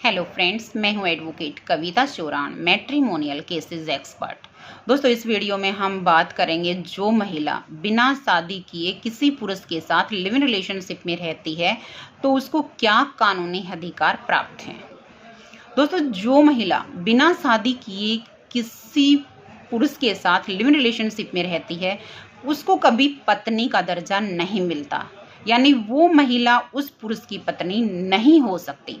Hello friends, मैं हूं advocate कविता चौरान, matrimonial cases expert. दोस्तों, इस वीडियो में हम बात करेंगे जो महिला बिना शादी किए किसी पुरुष के साथ लिव इन रिलेशनशिप में रहती है तो उसको क्या कानूनी अधिकार प्राप्त हैं। दोस्तों, जो महिला बिना शादी किए किसी पुरुष के साथ लिव इन रिलेशनशिप में रहती है उसको कभी पत्नी का दर्जा नहीं मिलता, यानी वो महिला उस पुरुष की पत्नी नहीं हो सकती।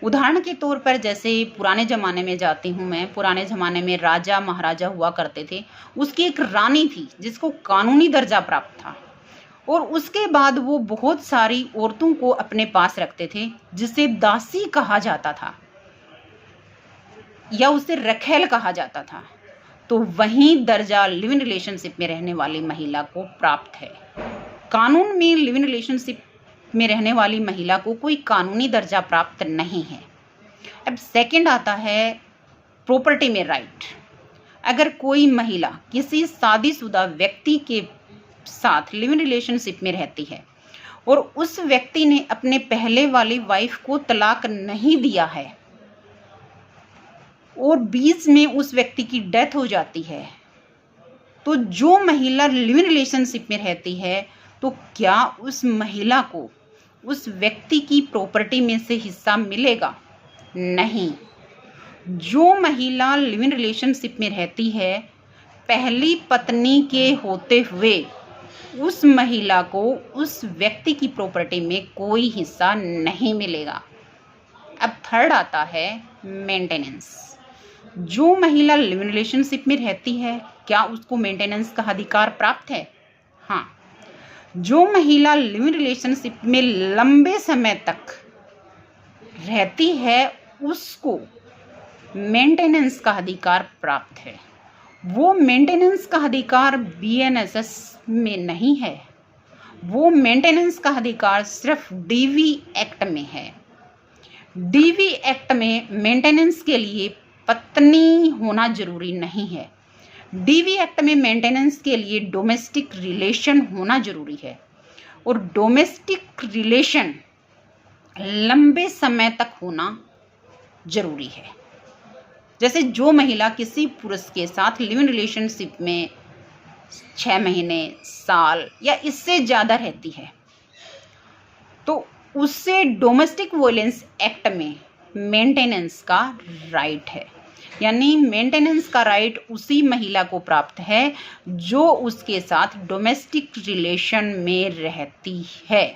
उदाहरण के तौर पर जैसे पुराने ज़माने में जाती हूँ मैं, पुराने ज़माने में राजा महाराजा हुआ करते थे। उसकी एक रानी थी जिसको कानूनी दर्जा प्राप्त था और उसके बाद वो बहुत सारी औरतों को अपने पास रखते थे जिसे दासी कहा जाता था या उसे रखेल कहा जाता था। तो वही दर्जा लिव इन रिलेशनशिप में रहने वाली महिला को प्राप्त है। कानून में लिव इन रिलेशनशिप में रहने वाली महिला को कोई कानूनी दर्जा प्राप्त नहीं है। अब सेकंड आता है प्रॉपर्टी में राइट। अगर कोई महिला किसी शादीशुदा व्यक्ति के साथ लिव इन रिलेशनशिप में रहती है और उस व्यक्ति ने अपने पहले वाली वाइफ को तलाक नहीं दिया है और बीच में उस व्यक्ति की डेथ हो जाती है, तो जो महिला लिव इन रिलेशनशिप में रहती है तो क्या उस महिला को उस व्यक्ति की प्रॉपर्टी में से हिस्सा मिलेगा? नहीं। जो महिला लिव इन रिलेशनशिप में रहती है पहली पत्नी के होते हुए उस महिला को उस व्यक्ति की प्रॉपर्टी में कोई हिस्सा नहीं मिलेगा। अब थर्ड आता है मेंटेनेंस। जो महिला लिव इन रिलेशनशिप में रहती है क्या उसको मेंटेनेंस का अधिकार प्राप्त है? हाँ। जो महिला लिव इन रिलेशनशिप में लंबे समय तक रहती है उसको मेंटेनेंस का अधिकार प्राप्त है। वो मेंटेनेंस का अधिकार बीएनएसएस में नहीं है, वो मेंटेनेंस का अधिकार सिर्फ डीवी एक्ट में है। डीवी एक्ट में मेंटेनेंस के लिए पत्नी होना जरूरी नहीं है। डीवी एक्ट में मेंटेनेंस के लिए डोमेस्टिक रिलेशन होना जरूरी है और डोमेस्टिक रिलेशन लंबे समय तक होना जरूरी है। जैसे जो महिला किसी पुरुष के साथ लिव इन रिलेशनशिप में 6 महीने, साल या इससे ज़्यादा रहती है तो उससे डोमेस्टिक वायलेंस एक्ट में मेंटेनेंस का राइट है, यानी मेंटेनेंस का राइट उसी महिला को प्राप्त है जो उसके साथ डोमेस्टिक रिलेशन में रहती है।